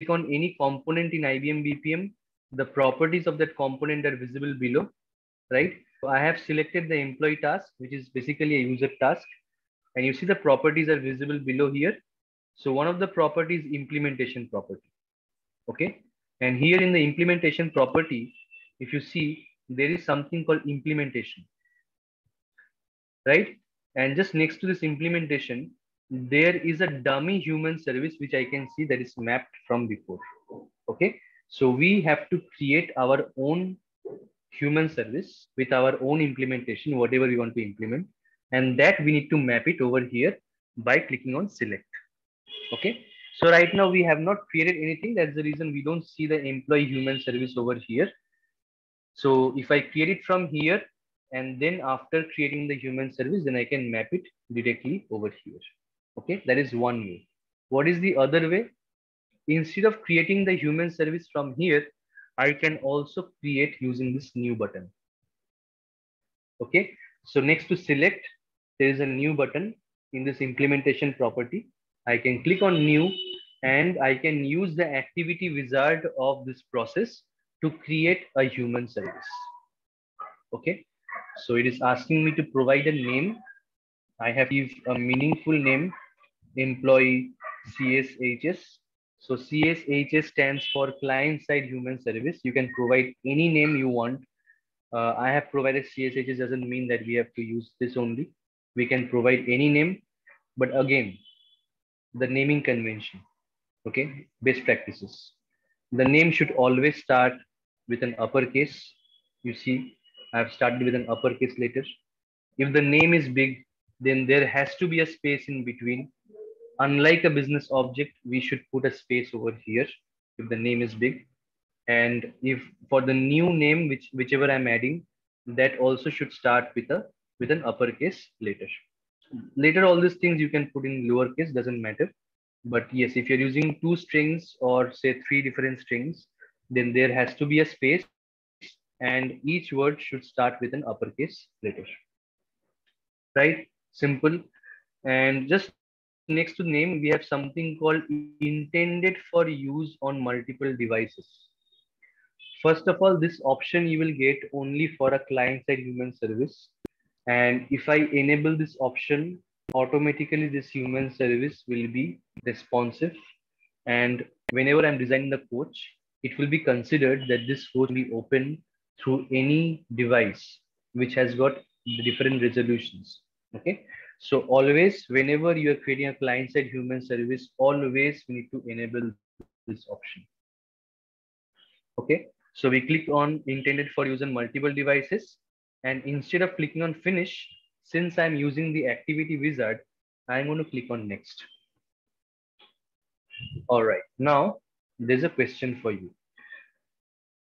click on any component in IBM BPM, the properties of that component are visible below, right? So I have selected the employee task, which is basically a user task. And you see the properties are visible below here. So one of the properties is implementation property. Okay. And here in the implementation property, if you see, there is something called implementation, right? And just next to this implementation, there is a dummy human service, which I can see that is mapped from before. Okay. So we have to create our own human service with our own implementation, whatever we want to implement. And that we need to map it over here by clicking on select. Okay. So right now we have not created anything. That's the reason we don't see the employee human service over here. So if I create it from here, and then after creating the human service, then I can map it directly over here. Okay, that is one way. What is the other way? Instead of creating the human service from here, I can also create using this new button. Okay, so next to select, there is a new button in this implementation property. I can click on new and I can use the activity wizard of this process to create a human service. Okay, so it is asking me to provide a name. I have to give a meaningful name, employee CSHS. So CSHS stands for client side human service. You can provide any name you want. I have provided CSHS doesn't mean that we have to use this only. We can provide any name, but again, the naming convention, okay, best practices. The name should always start with an uppercase. You see, I've started with an uppercase letter. If the name is big, then there has to be a space in between. Unlike a business object, we should put a space over here if the name is big. And if for the new name, whichever I'm adding, that also should start with an uppercase letter. Later, all these things you can put in lowercase, doesn't matter. But yes, if you're using two strings or say three different strings, then there has to be a space and each word should start with an uppercase letter. Right? Simple. And just next to name, we have something called intended for use on multiple devices. First of all, this option you will get only for a client-side human service. And if I enable this option, automatically this human service will be responsive. And whenever I'm designing the coach, it will be considered that this coach will be open through any device which has got the different resolutions. Okay. So always, whenever you are creating a client-side human service, always we need to enable this option. Okay. So we click on intended for use on multiple devices. And instead of clicking on finish, since I'm using the activity wizard, I'm going to click on next. All right. Now there's a question for you.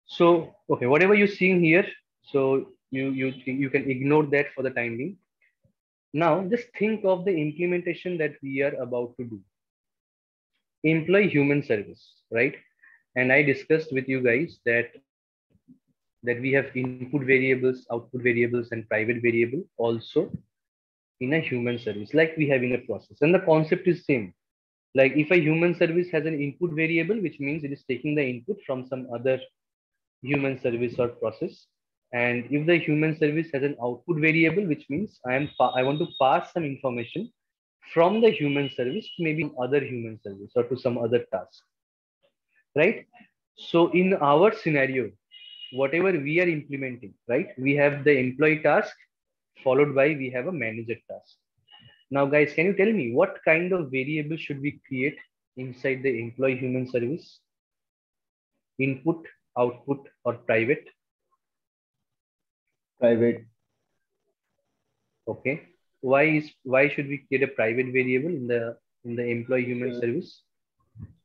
So, okay, whatever you're seeing here, so you can ignore that for the time being. Now just think of the implementation that we are about to do. Employee human service, right? And I discussed with you guys that we have input variables, output variables, and private variable also in a human service, like we have in a process. And the concept is same. Like if a human service has an input variable, which means it is taking the input from some other human service or process. And if the human service has an output variable, which means I want to pass some information from the human service to maybe other human service or to some other task, right? So in our scenario, whatever we are implementing, right? We have the employee task followed by we have a manager task. Now, guys, can you tell me what kind of variable should we create inside the employee human service? Input, output, or private? Private. Okay. Why should we create a private variable in the employee human service?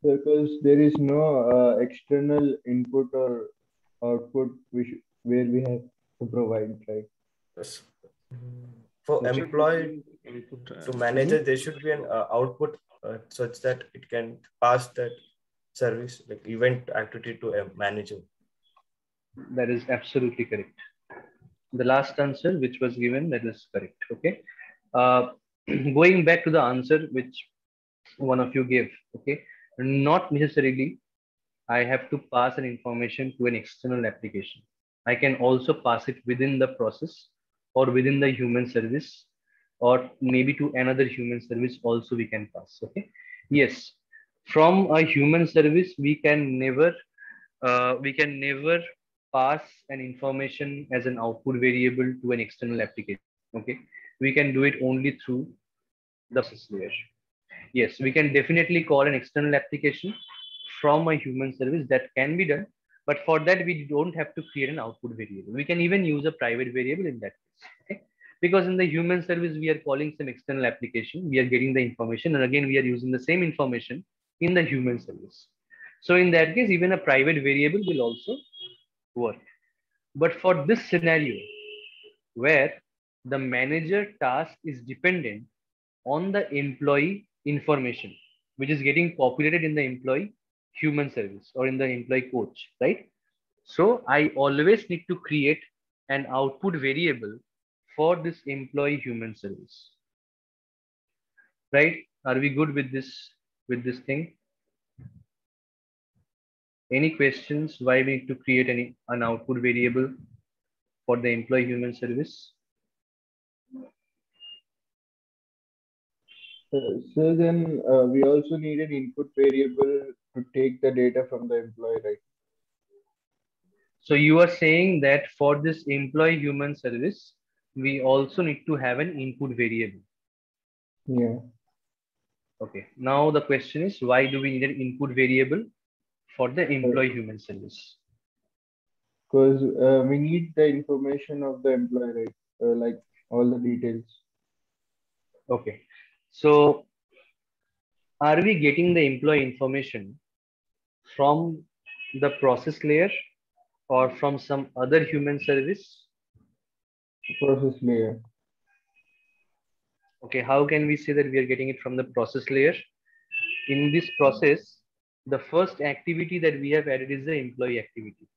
Because there is no external input or output where we have to provide, right? Yes. For employee to manager, there should be an output such that it can pass that service, like event activity, to a manager. That is absolutely correct. The last answer which was given, that is correct. Okay. Going back to the answer which one of you gave. Okay. Not necessarily I have to pass an information to an external application. I can also pass it within the process or within the human service or maybe to another human service also we can pass. Okay. Yes. From a human service, we can never pass an information as an output variable to an external application. Okay. We can do it only through the process layer. Yes, we can definitely call an external application from a human service that can be done. But for that, we don't have to create an output variable. We can even use a private variable in that case. Okay? Because in the human service, we are calling some external application. We are getting the information. And again, we are using the same information in the human service. So in that case, even a private variable will also work. But for this scenario, where the manager task is dependent on the employee information, which is getting populated in the employee human service or in the employee coach, right? So I always need to create an output variable for this employee human service, right? Are we good with this thing? Any questions why we need to create an output variable for the employee human service? So then we also need an input variable to take the data from the employee, right? So you are saying that for this employee human service, we also need to have an input variable. Yeah. Okay. Now the question is, why do we need an input variable for the employee human service? Because we need the information of the employee, right? Like all the details. Okay. So are we getting the employee information from the process layer or from some other human service? Process layer. Okay. How can we say that we are getting it from the process layer? In this process, the first activity that we have added is the employee activity.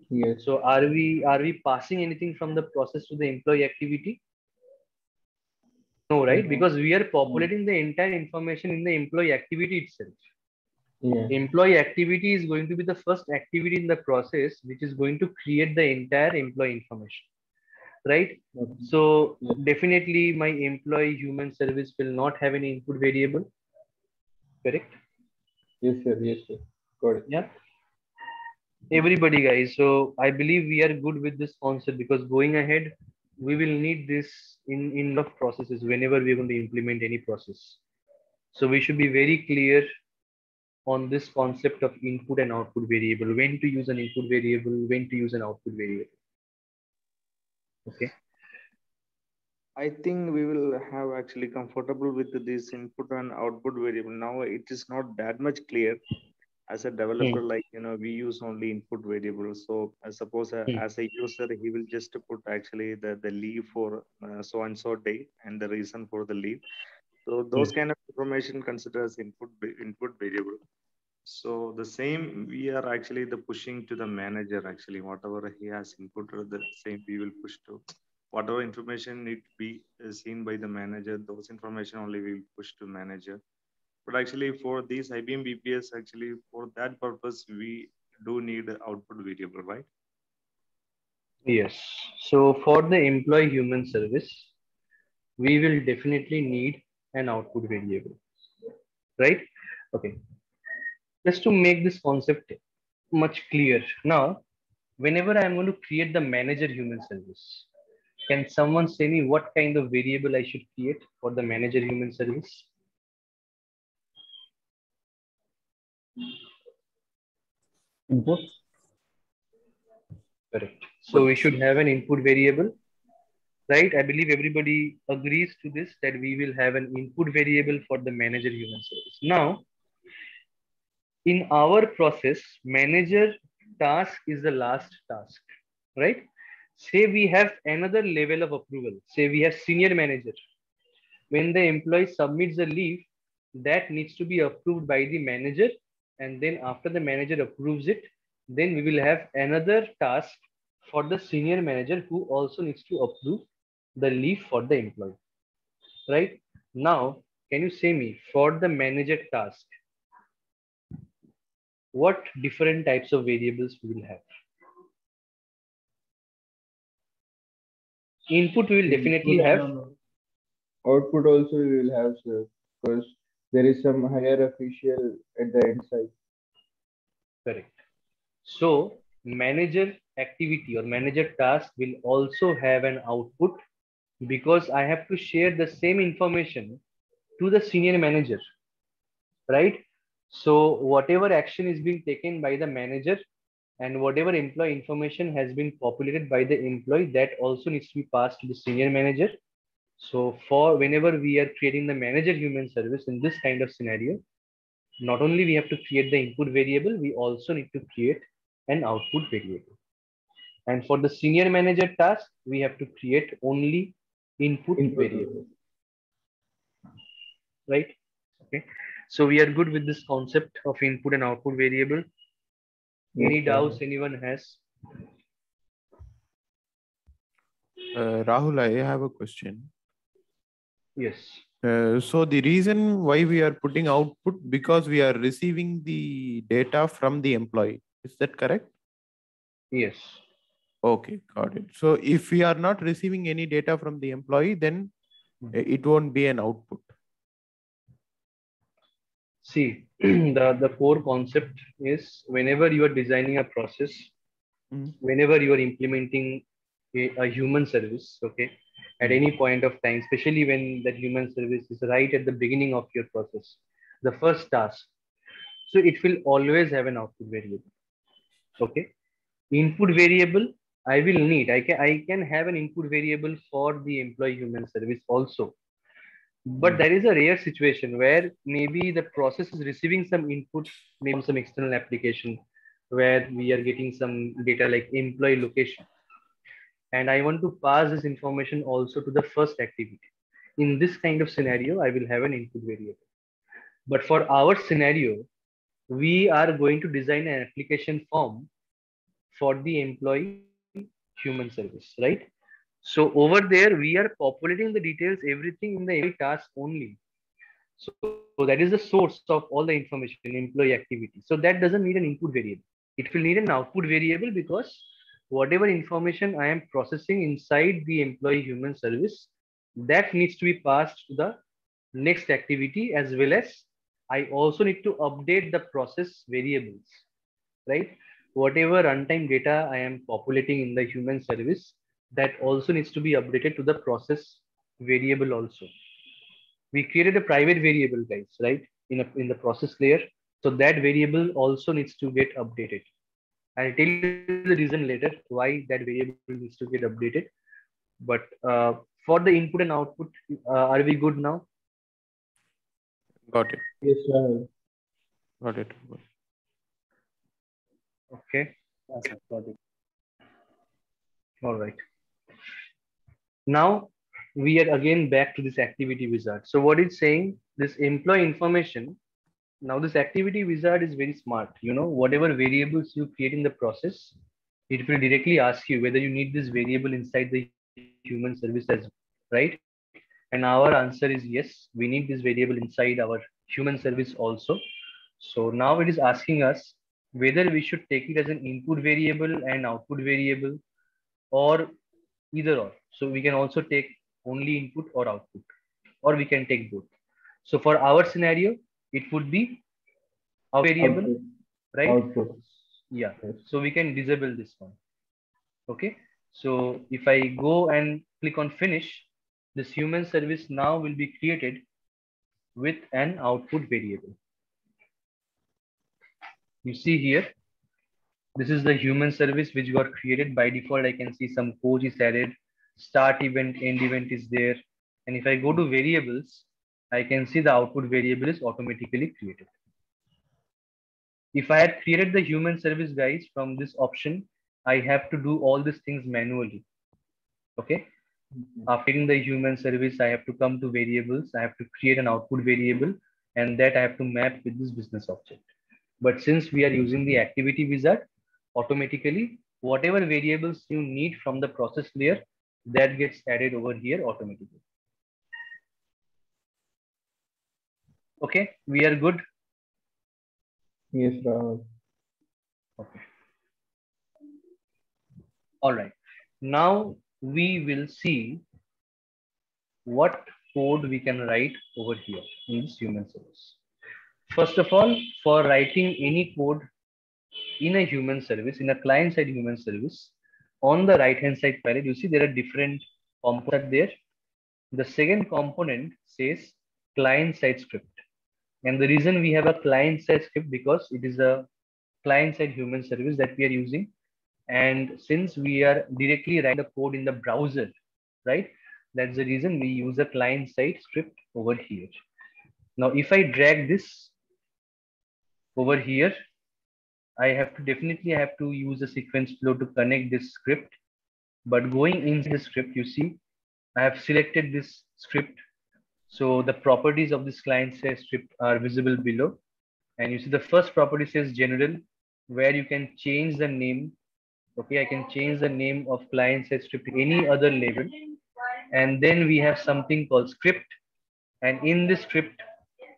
Yes. So are we passing anything from the process to the employee activity? No, right? No. Because we are No. populating the entire information in the employee activity itself. Yeah. Employee activity is going to be the first activity in the process, which is going to create the entire employee information, right? Okay. So Yes. definitely my employee human service will not have any input variable, correct? Yes, sir. Yes, sir. Got it. Yeah. Everybody, guys. So I believe we are good with this concept because going ahead, we will need this in lot of processes whenever we're going to implement any process. So we should be very clear on this concept of input and output variable, when to use an input variable, when to use an output variable. Okay. I think we will have actually comfortable with this input and output variable. Now it is not that much clear as a developer, Hmm. like we use only input variables. So I suppose Hmm. as a user, he will just put actually the leave for so and so date and the reason for the leave. So Hmm. those kind of information considers input variable. So the same we are actually the pushing to the manager, actually whatever he has inputted, the same we will push to whatever information need to be seen by the manager. Those information only we will push to manager. But actually for these IBM BPS, actually for that purpose we do need an output variable, right? Yes. So for the employee human service, we will definitely need an output variable, right? Okay. Just to make this concept much clear. Now, whenever I'm going to create the manager human service, can someone say me what kind of variable I should create for the manager human service? Input. Correct. So we should have an input variable, right? I believe everybody agrees to this that we will have an input variable for the manager human service. Now, in our process, manager task is the last task, right? Say we have another level of approval. Say we have senior manager. When the employee submits the leave, that needs to be approved by the manager. And then after the manager approves it, then we will have another task for the senior manager who also needs to approve the leave for the employee, right? Now, can you say me for the manager task, what different types of variables we will have. Input we will definitely have. Output also we will have, sir, because there is some higher official at the end side. Correct. So manager activity or manager task will also have an output, because I have to share the same information to the senior manager, right? So whatever action is being taken by the manager and whatever employee information has been populated by the employee, that also needs to be passed to the senior manager. So for whenever we are creating the manager human service in this kind of scenario, not only we have to create the input variable, we also need to create an output variable. And for the senior manager task, we have to create only input variable, right? Okay. So we are good with this concept of input and output variable. Any doubts anyone has? Rahul, I have a question. Yes. So the reason why we are putting output, because we are receiving the data from the employee. Is that correct? Yes. Okay, got it. So if we are not receiving any data from the employee, then it won't be an output. See, the core concept is whenever you are designing a process, whenever you are implementing a human service, okay, at any point of time, especially when that human service is right at the beginning of your process, the first task, so it will always have an output variable. Okay. Input variable, I will need, I can have an input variable for the employee human service also. But there is a rare situation where maybe the process is receiving some input, maybe from some external application where we are getting some data like employee location. And I want to pass this information also to the first activity. In this kind of scenario, I will have an input variable. But for our scenario, we are going to design an application form for the employee human service, right? So over there, we are populating the details, everything in the employee task only. So that is the source of all the information, employee activity. So that doesn't need an input variable. It will need an output variable, because whatever information I am processing inside the employee human service, that needs to be passed to the next activity, as well as I also need to update the process variables, right? Whatever runtime data I am populating in the human service, that also needs to be updated to the process variable also. We created a private variable, guys, right? In the process layer. So that variable also needs to get updated. I'll tell you the reason later why that variable needs to get updated. But for the input and output, are we good now? Got it. Yes, sir. Got it. Okay. All right. Now we are again back to this activity wizard. So what it's saying, this employee information. Now this activity wizard is very smart. You know, whatever variables you create in the process, it will directly ask you whether you need this variable inside the human service as well, right? And our answer is yes, we need this variable inside our human service also. So now it is asking us whether we should take it as an input variable and output variable, or either or. So we can also take only input or output, or we can take both. So for our scenario, it would be our variable, Output. right? Output. Yeah. Yes. So we can disable this one. Okay. So if I go and click on finish, this human service now will be created with an output variable. You see here, this is the human service which got created by default. I can see some code is added, start event, end event is there. And if I go to variables, I can see the output variable is automatically created. If I had created the human service, guys, from this option, I have to do all these things manually. Okay. After creating the human service, I have to come to variables. I have to create an output variable, and that I have to map with this business object. But since we are using the activity wizard, automatically, whatever variables you need from the process layer, that gets added over here automatically. Okay, we are good. Yes, Rahul. Okay. All right. Now we will see what code we can write over here in this human service. First of all, for writing any code in a human service, in a client-side human service, on the right-hand side panel, you see there are different components there. The second component says client-side script. And the reason we have a client-side script because it is a client-side human service that we are using. And since we are directly writing the code in the browser, right? That's the reason we use a client-side script over here. Now, if I drag this over here, I have to use a sequence flow to connect this script. But going inside the script, you see, I have selected this script. So the properties of this client-side script are visible below. And you see the first property says general, where you can change the name. Okay, I can change the name of client-side script to any other label. And then we have something called script. And in this script,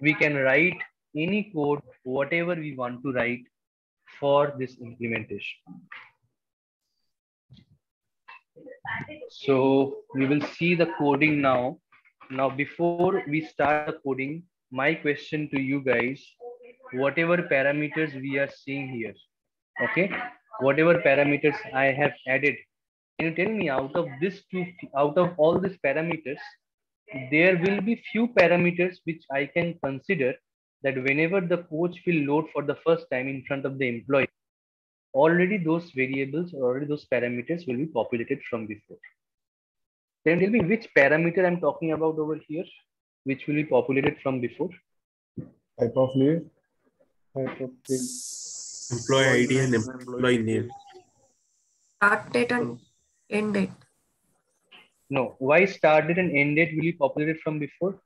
we can write any code, whatever we want to write for this implementation. So we will see the coding now. Now, before we start the coding, my question to you guys, whatever parameters we are seeing here, okay, whatever parameters I have added, can you tell me out of all these parameters, there will be few parameters which I can consider that whenever the coach will load for the first time in front of the employee, already those variables, already those parameters will be populated from before. Then tell me which parameter I'm talking about over here, which will be populated from before. Type of leave. Type of leave. Employee ID and employee name. Start date and end date. No, why start date and end date will be populated from before?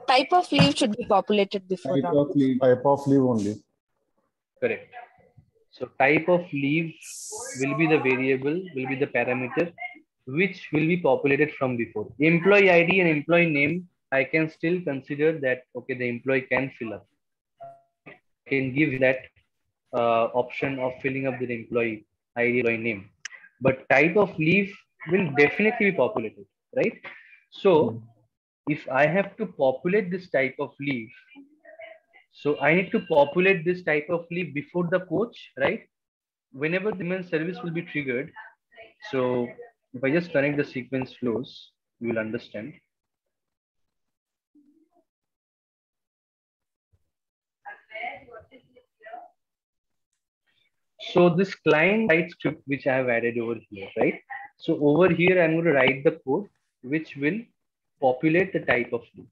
Type of leave should be populated before. Type of leave. Type of leave only. Correct. So type of leave will be the variable, will be the parameter, which will be populated from before. Employee ID and employee name, I can still consider that, okay, the employee can fill up. I can give that option of filling up the employee ID, employee name. But type of leave will definitely be populated, right? So if I have to populate this type of leave, so I need to populate this type of leave before the coach, right? Whenever the human service will be triggered. So if I just connect the sequence flows, you will understand. So this client side script, which I have added over here, right? So over here, I'm going to write the code, which will populate the type of leave.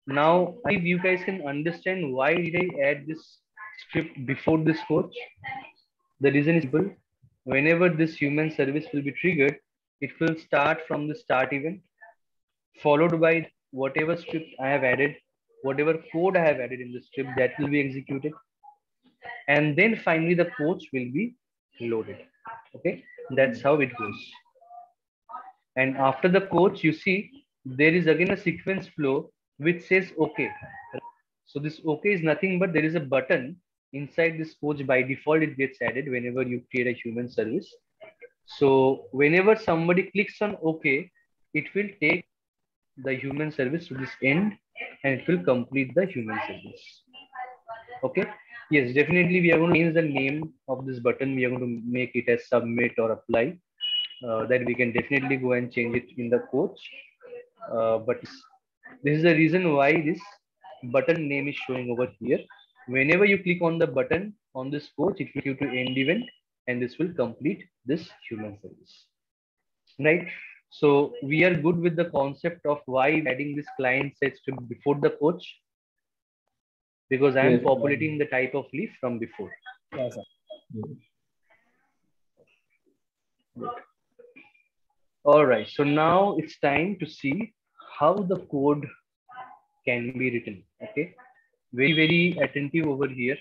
Now, if you guys can understand why did I add this script before this coach? The reason is simple. Whenever this human service will be triggered, it will start from the start event, followed by whatever script I have added, whatever code I have added in the script that will be executed. And then finally the coach will be loaded. Okay, that's how it goes. And after the coach, you see, there is again a sequence flow which says okay. So this okay is nothing but there is a button inside this coach. By default, it gets added whenever you create a human service. So whenever somebody clicks on okay, it will take the human service to this end and it will complete the human service. Okay. Yes, definitely we are going to change the name of this button. We are going to make it as submit or apply. That we can definitely go and change it in the coach. But this is the reason why this button name is showing over here. Whenever you click on the button on this coach, it will give you to end event and this will complete this human service. Right? So we are good with the concept of why adding this client side script before the coach, because I am populating the type of leaf from before. Yes, sir. All right. So now it's time to see how the code can be written. Okay. Very, very attentive over here.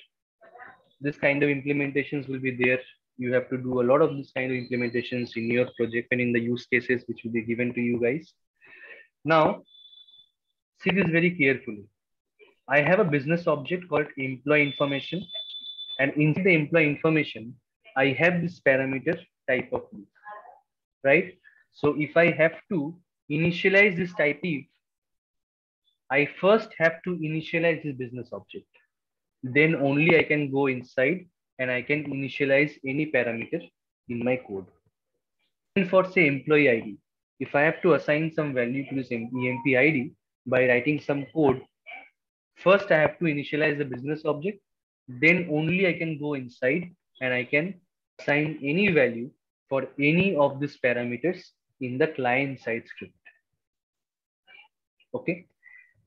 This kind of implementations will be there. You have to do a lot of this kind of implementations in your project and in the use cases which will be given to you guys. Now, see this very carefully. I have a business object called employee information. And inside the employee information, I have this parameter type of leave, right? So if I have to initialize this type leave, I first have to initialize this business object. Then only I can go inside and I can initialize any parameter in my code. And for say employee ID, if I have to assign some value to this EMP ID by writing some code, first I have to initialize the business object. Then only I can go inside and I can assign any value for any of these parameters in the client side script. Okay.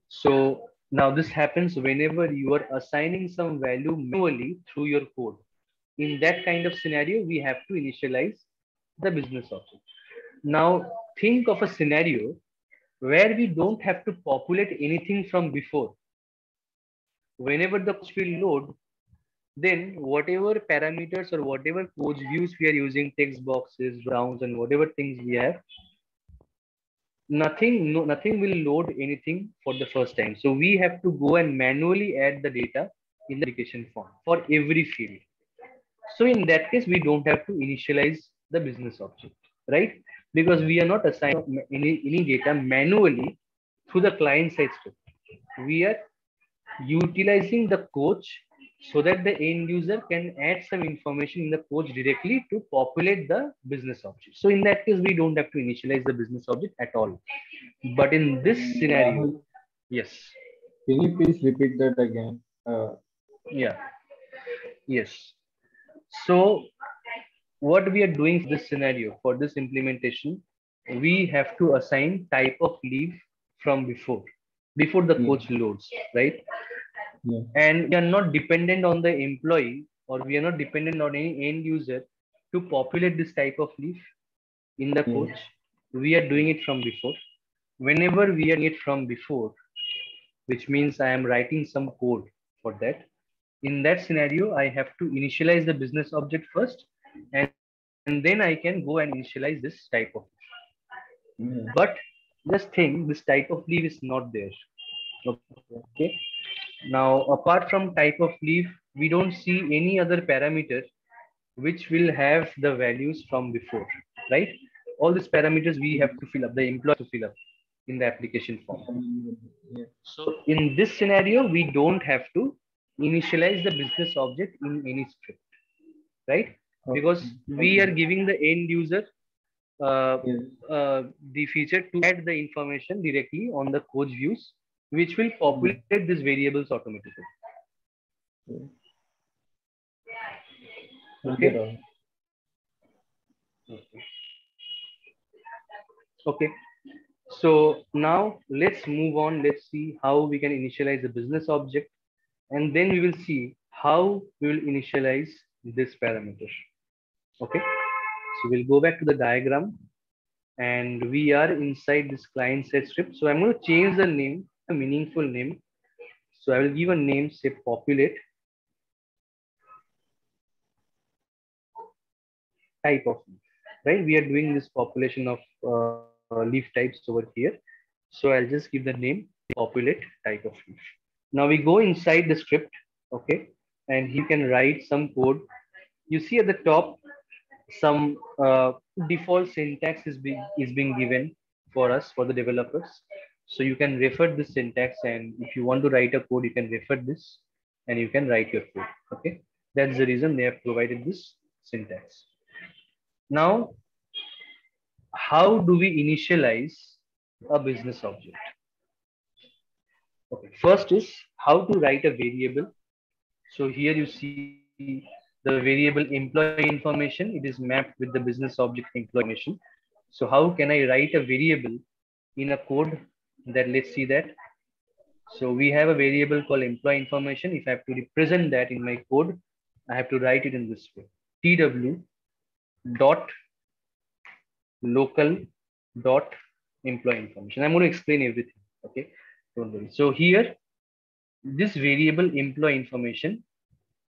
So now this happens whenever you are assigning some value manually through your code. In that kind of scenario, we have to initialize the business object. Now think of a scenario where we don't have to populate anything from before. Whenever the coach will load, then whatever parameters or whatever coach views we are using, text boxes, rounds, and whatever things we have, nothing will load anything for the first time. So we have to go and manually add the data in the application form for every field. So in that case, we don't have to initialize the business object, right? Because we are not assigning any data manually through the client side script. We are utilizing the coach so that the end user can add some information in the coach directly to populate the business object. So in that case, we don't have to initialize the business object at all. But in this scenario, yes. Can you please repeat that again? Yeah. Yes. So what we are doing for this scenario, for this implementation, we have to assign type of leave from before the coach loads, right? Yeah. And we are not dependent on the employee, or we are not dependent on any end user to populate this type of leave in the coach. We are doing it from before. Whenever we are doing it from before, which means I am writing some code for that. In that scenario, I have to initialize the business object first, and then I can go and initialize this type of leave. But just think, this type of leave is not there. Okay. Now, apart from type of leave, we don't see any other parameter which will have the values from before, right? All these parameters we have to fill up, the employee to fill up in the application form. So in this scenario, we don't have to initialize the business object in any script, right? Because we are giving the end user the feature to add the information directly on the coach views, which will populate these variables automatically. Okay. Okay. So now let's move on. Let's see how we can initialize the business object, and then we will see how we will initialize this parameter. Okay. So we'll go back to the diagram, and we are inside this client side script. So I'm going to change the name, a meaningful name. So I will give a name, say Populate type of leaf, right? We are doing this population of leaf types over here. So I'll just give the name Populate type of leaf. Now we go inside the script, okay, and he can write some code. You see at the top, some default syntax is being given for us, for the developers. So you can refer this syntax, and if you want to write a code, you can refer this and you can write your code. Okay, that's the reason they have provided this syntax. Now, how do we initialize a business object? Okay, first is how to write a variable. So here you see the variable employee information. It is mapped with the business object employee information. So how can I write a variable in a code? That let's see that. So we have a variable called employee information. If I have to represent that in my code, I have to write it in this way: tw dot local dot employee information. I'm going to explain everything. Okay, don't worry. So here, this variable employee information,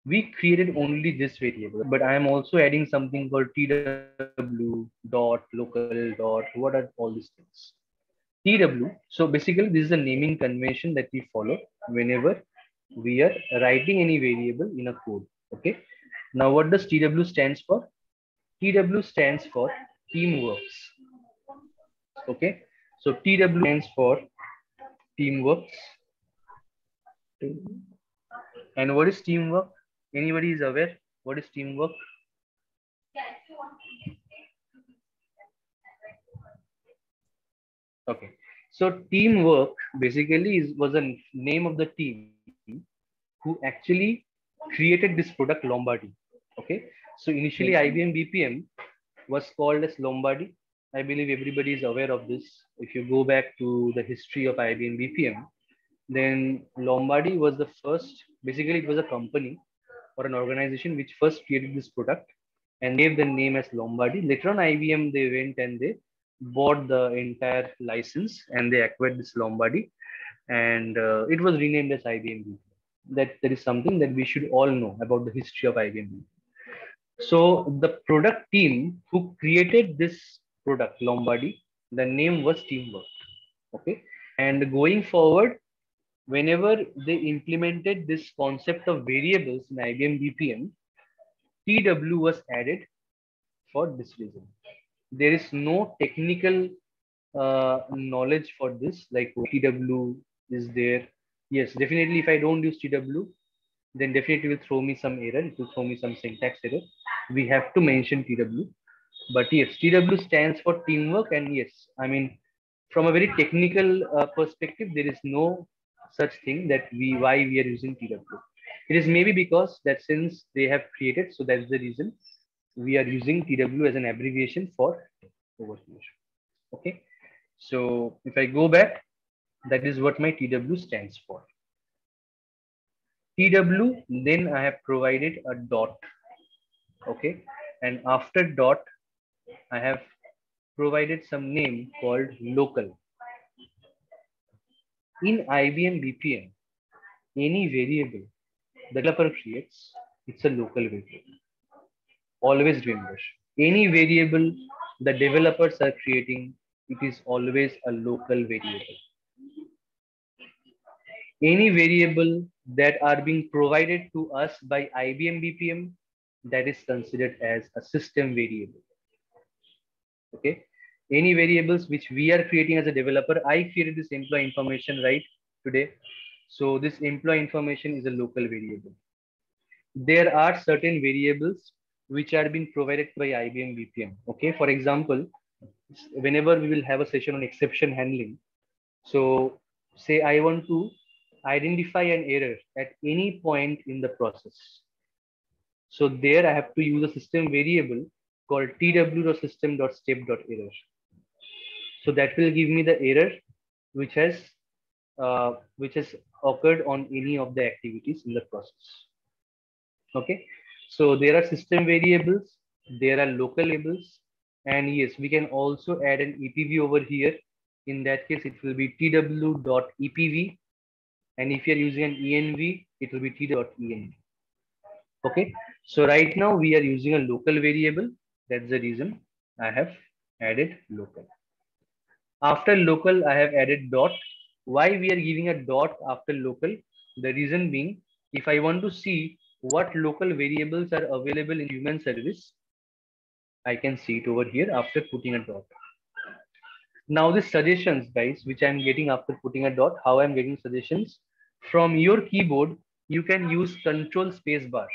we created only this variable, but I am also adding something called tw dot local dot. What are all these things? TW. So basically, this is a naming convention that we follow whenever we are writing any variable in a code. Okay. Now, what does TW stands for? TW stands for Teamworks. Okay. So TW stands for Teamworks. And what is teamwork? Anybody is aware? What is teamwork? Okay. So teamwork basically was a name of the team who actually created this product Lombardi. Okay. So initially IBM BPM was called as Lombardi. I believe everybody is aware of this. If you go back to the history of IBM BPM, then Lombardi was the first, basically it was a company or an organization which first created this product and gave the name as Lombardi. Later on IBM, they went and they bought the entire license and they acquired this Lombardi, and it was renamed as IBM BPM. That is something that we should all know about the history of IBM. So the product team who created this product Lombardi, the name was Teamwork. Okay, and going forward, whenever they implemented this concept of variables in IBM BPM, TW was added for this reason. There is no technical knowledge for this, like TW is there. Yes, definitely. If I don't use TW, then definitely will throw me some error. It will throw me some syntax error. We have to mention TW. But yes, TW stands for teamwork. And yes, I mean, from a very technical perspective, there is no such thing that why we are using TW. It is maybe because that since they have created, so that's the reason we are using TW as an abbreviation for over here. Okay. So if I go back, that is what my TW stands for. TW, then I have provided a dot. Okay. And after dot, I have provided some name called local. In IBM BPM, any variable the developer creates, it's a local variable. Always remember, any variable the developers are creating, it is always a local variable. Any variable that are being provided to us by IBM BPM, that is considered as a system variable. Okay. Any variables which we are creating as a developer, I created this employee information right today. So this employee information is a local variable. There are certain variables which are being provided by IBM BPM. Okay. For example, whenever we will have a session on exception handling, so say I want to identify an error at any point in the process. So there I have to use a system variable called tw.system.step.error. So that will give me the error which has occurred on any of the activities in the process. Okay. So there are system variables, there are local labels, and yes, we can also add an EPV over here. In that case, it will be tw.epv. And if you're using an env, it will be t.env. Okay. So right now we are using a local variable. That's the reason I have added local. After local, I have added dot. Why we are giving a dot after local? The reason being, if I want to see what local variables are available in human service, I can see it over here after putting a dot. Now the suggestions, guys, which I'm getting after putting a dot, how I'm getting suggestions from your keyboard, you can use control space bar.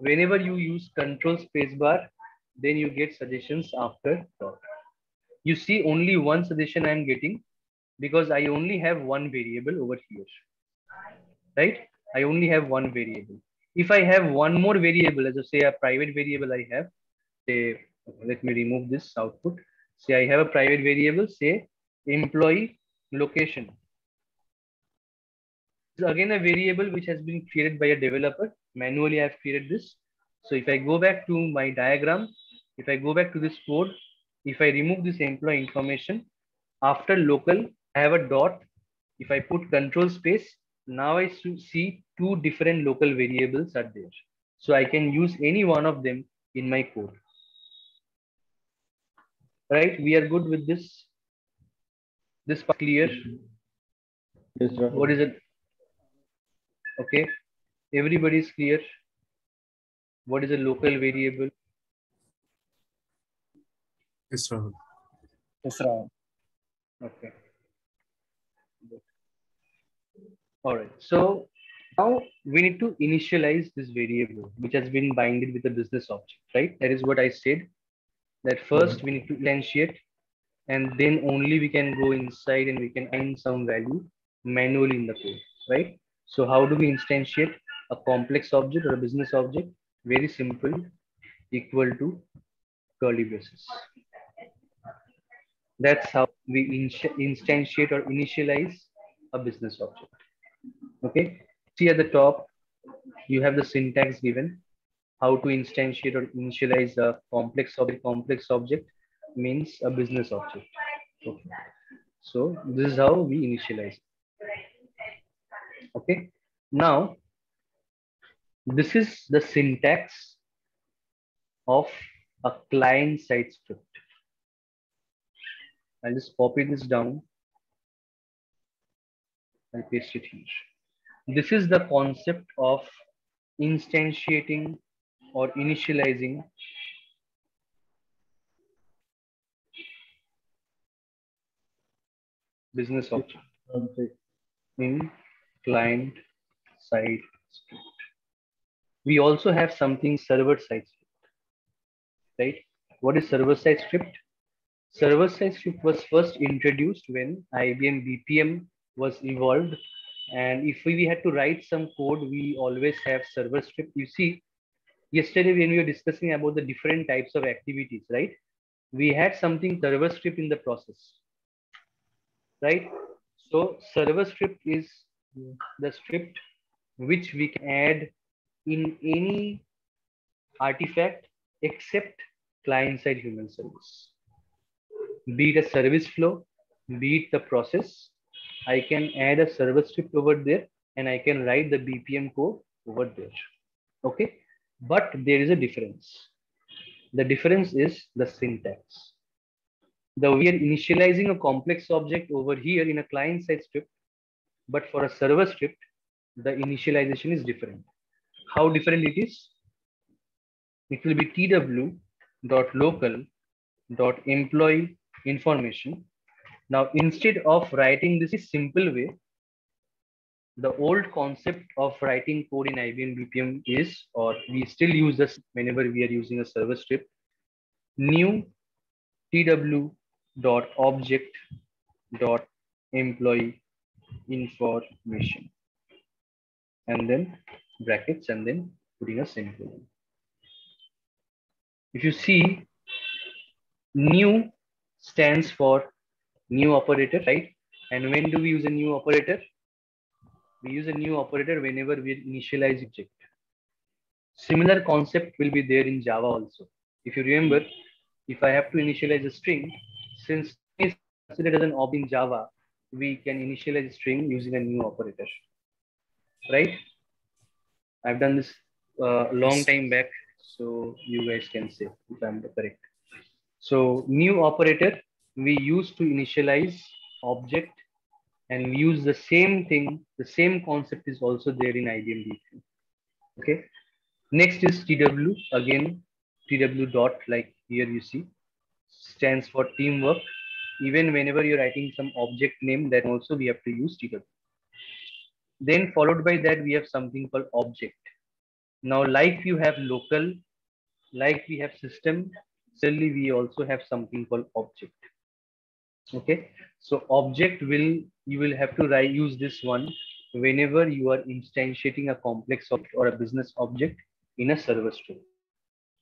Whenever you use control space bar, then you get suggestions after dot. You see only one suggestion I'm getting because I only have one variable over here, right? I only have one variable. If I have one more variable, as I say a private variable I have, say, let me remove this output. Say I have a private variable, say employee location. This is again a variable which has been created by a developer. Manually, I've created this. So if I go back to my diagram, if I go back to this code, if I remove this employee information, after local, I have a dot. If I put control space, now I see two different local variables are there. So I can use any one of them in my code. Right? We are good with this. This part clear? Yes, sir. What is it? Okay. Everybody is clear. What is a local variable? Yes, Rahul. Yes, Rahul. Okay. All right. So now we need to initialize this variable, which has been binded with the business object, right? That is what I said. That first we need to instantiate, and then only we can go inside and we can find some value manually in the code, right? So how do we instantiate a complex object or a business object? Very simple, equal to curly braces. That's how we instantiate or initialize a business object. Okay. See at the top, you have the syntax given. How to instantiate or initialize a complex object. Complex object means a business object. Okay. So this is how we initialize. Okay. Now, this is the syntax of a client-side script. I'll just copy this down and paste it here. This is the concept of instantiating or initializing business object in client side script. We also have something server side script, right? What is server side script? Server side script was first introduced when IBM BPM was evolved. And if we had to write some code, we always have server script. You see, yesterday when we were discussing about the different types of activities, right? We had something server script in the process, right? So server script is the script which we can add in any artifact except client-side human service. Be it a service flow, be it the process, I can add a server script over there and I can write the BPM code over there. Okay, but there is a difference. The difference is the syntax. The we are initializing a complex object over here in a client-side script, but for a server script, the initialization is different. How different it is? It will be tw.local.employee information. Now, instead of writing this simple way, the old concept of writing code in IBM BPM is, or we still use this whenever we are using a server script, new tw.object.employee information, and then brackets, and then putting a semicolon. If you see, new stands for new operator, right? And when do we use a new operator? We use a new operator whenever we initialize object. Similar concept will be there in Java also. If you remember, if I have to initialize a string, since it's considered as an object in Java, we can initialize a string using a new operator, right? I've done this long time back, so you guys can say if I'm correct. So new operator we use to initialize object, and we use the same thing. The same concept is also there in IBM BPM. Okay. Next is TW. Again, TW dot, like here you see, stands for teamwork. Even whenever you're writing some object name, then also we have to use TW. Then followed by that, we have something called object. Now, like you have local, like we have system, similarly we also have something called object. Okay, so object you will have to use this one whenever you are instantiating a complex object or a business object in a server string.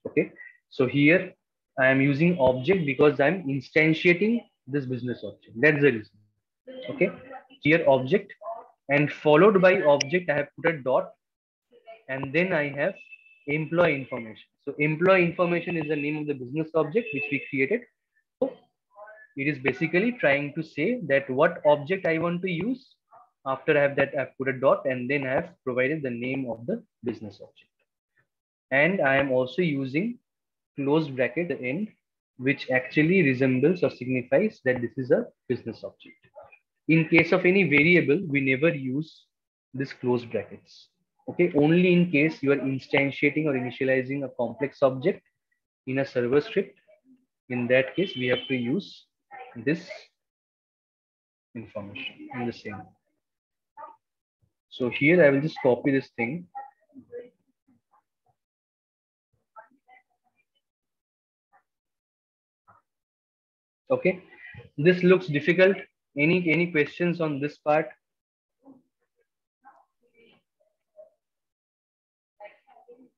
Okay, so here I am using object because I'm instantiating this business object. That's the reason. Okay, here object, and followed by object I have put a dot, and then I have employee information. So employee information is the name of the business object which we created. So it is basically trying to say that what object I want to use. After I have that, I've put a dot, and then I have provided the name of the business object. And I am also using closed bracket at the end, which actually resembles or signifies that this is a business object. In case of any variable, we never use this closed brackets. Okay, only in case you are instantiating or initializing a complex object in a server script. In that case, we have to use this information in the same. So here I will just copy this thing. Okay, this looks difficult. Any questions on this part?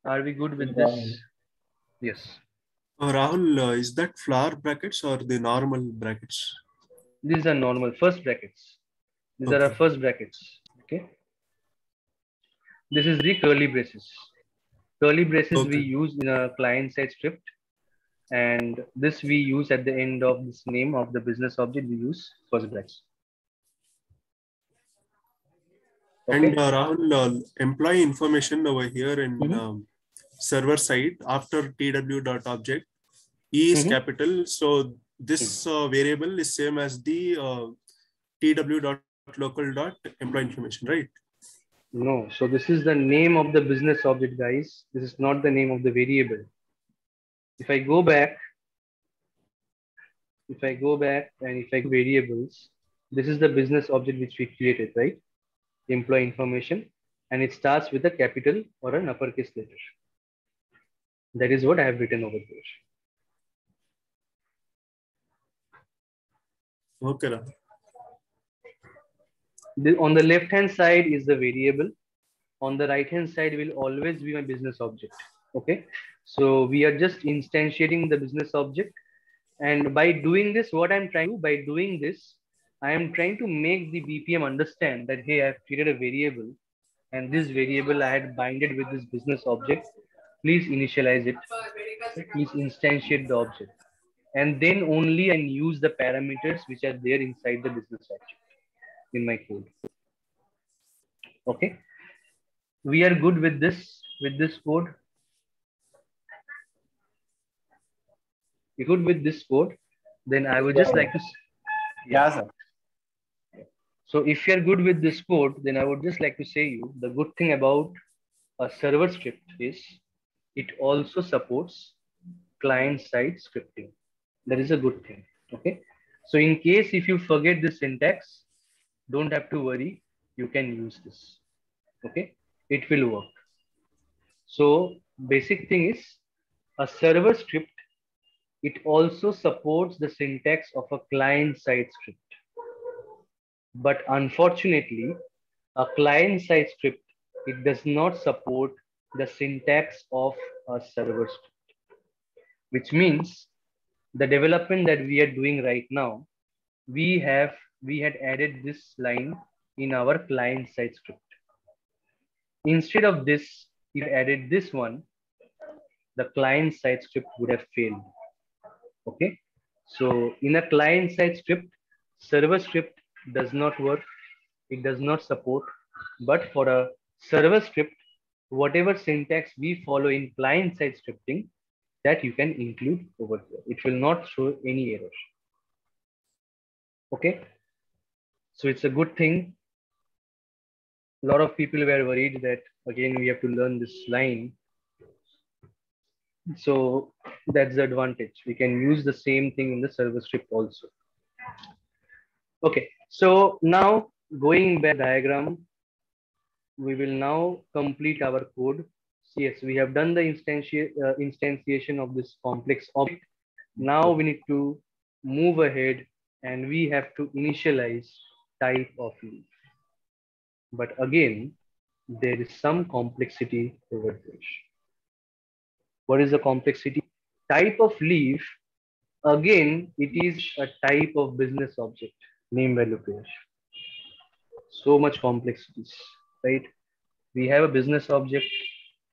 Are we good with this? Yes. Rahul, is that flower brackets or the normal brackets? These are normal first brackets. These are our first brackets. Okay. This is the curly braces. Curly braces we use in a client-side script, and this we use at the end of this name of the business object. We use first brackets. Okay. And Rahul, employee information over here in server side after tw.object E is capital. So this variable is same as the tw.local.employee information, right? No. So this is the name of the business object, guys. This is not the name of the variable. If I go back and if I go variables, this is the business object which we created, right? Employee information, and it starts with a capital or an uppercase letter. That is what I have written over here. Okay. On the left hand side is the variable. On the right hand side will always be my business object. Okay, so we are just instantiating the business object, and by doing this, what I'm trying to do, by doing this, I am trying to make the BPM understand that, hey, I've created a variable, and this variable I had binded with this business object. Please initialize it. Please instantiate the object, and then only I can use the parameters which are there inside the business object in my code. Okay, we are good with this code. You good with this code? Then I would just like to. Yeah, sir. So if you are good with this code, then I would just like to say you the good thing about a server script is it also supports client-side scripting. That is a good thing. Okay. So in case if you forget the syntax, don't have to worry. You can use this. Okay. It will work. So basic thing is a server script. It also supports the syntax of a client-side script. But unfortunately, a client-side script, it does not support the syntax of a server script, which means the development that we are doing right now, we had added this line in our client-side script. Instead of this, if we added this one, the client-side script would have failed. Okay, so in a client-side script, server script does not work. It does not support. But for a server script, whatever syntax we follow in client-side scripting, that you can include over here. It will not show any error. Okay, so it's a good thing. A lot of people were worried that again we have to learn this line. So that's the advantage. We can use the same thing in the server script also. Okay, so now going back diagram, we will now complete our code. Yes, we have done the instantiation of this complex object. Now we need to move ahead and we have to initialize type of leaf. But again, there is some complexity over there. What is the complexity? Type of leaf, again, it is a type of business object, name value pair. So much complexities, right? We have a business object,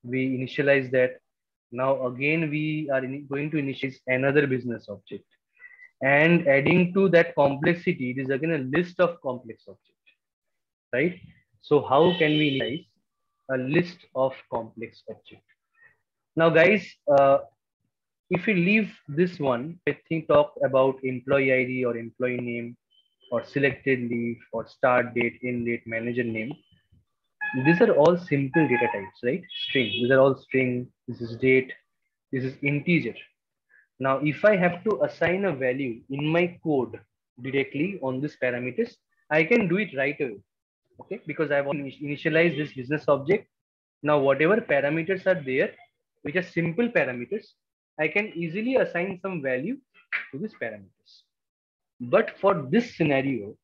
we initialize that. Now again, we are going to initialize another business object. And adding to that complexity, it is again a list of complex objects, right? So how can we initialize a list of complex objects? Now guys, if we leave this one, I think talk about employee ID or employee name or selected leave or start date, end date, manager name. These are all simple data types, right? String. These are all string. This is date. This is integer. Now, if I have to assign a value in my code directly on these parameters, I can do it right away. Okay, because I've initialized this business object. Now, whatever parameters are there, which are simple parameters, I can easily assign some value to these parameters. But for this scenario,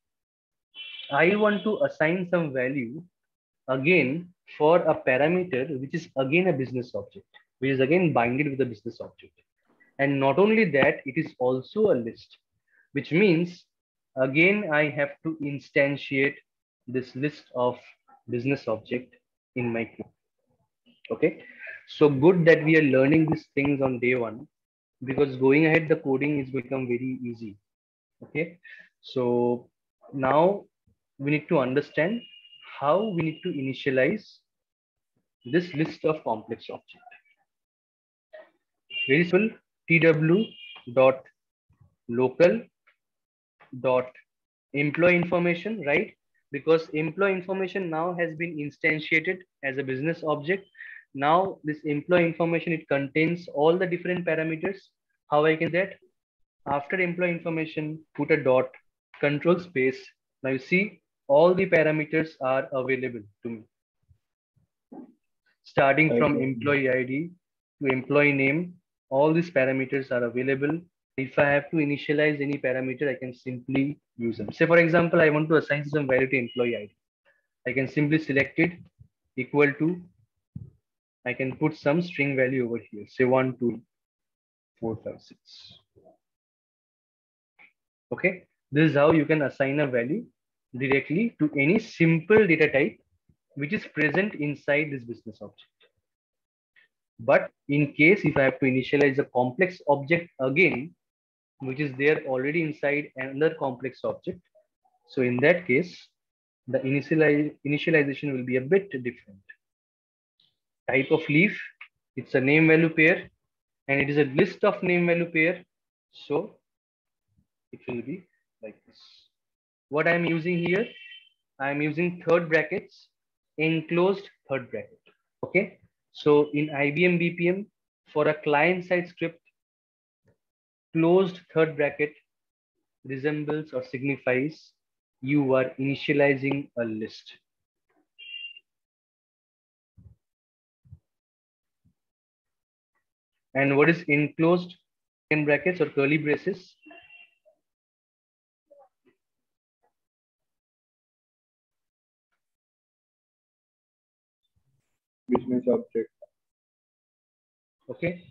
I want to assign some value again for a parameter which is again a business object, which is again binded with the business object. And not only that, it is also a list, which means again I have to instantiate this list of business object in my code. Okay, so good that we are learning these things on day one, because going ahead the coding is become very easy. Okay, so now we need to understand how we need to initialize this list of complex object. Very simple, tw dot local dot employee information, right? Because employee information now has been instantiated as a business object. Now this employee information, it contains all the different parameters. How I can do that? After employee information, put a dot, control space. Now you see all the parameters are available to me. Starting from employee ID to employee name, all these parameters are available. If I have to initialize any parameter, I can simply use them. Say, for example, I want to assign some value to employee ID. I can simply select it equal to, I can put some string value over here, say 1, 2, 4, 5, 6. Okay, this is how you can assign a value directly to any simple data type which is present inside this business object. But in case if I have to initialize a complex object again, which is there already inside another complex object, so in that case, the initialization will be a bit different. Type of leaf, it's a name value pair, and it is a list of name value pair. So it will be like this. What I'm using here, I'm using third brackets, enclosed third bracket. Okay. So in IBM BPM, for a client side script, closed third bracket resembles or signifies you are initializing a list. And what is enclosed in brackets or curly braces? Business object. Okay.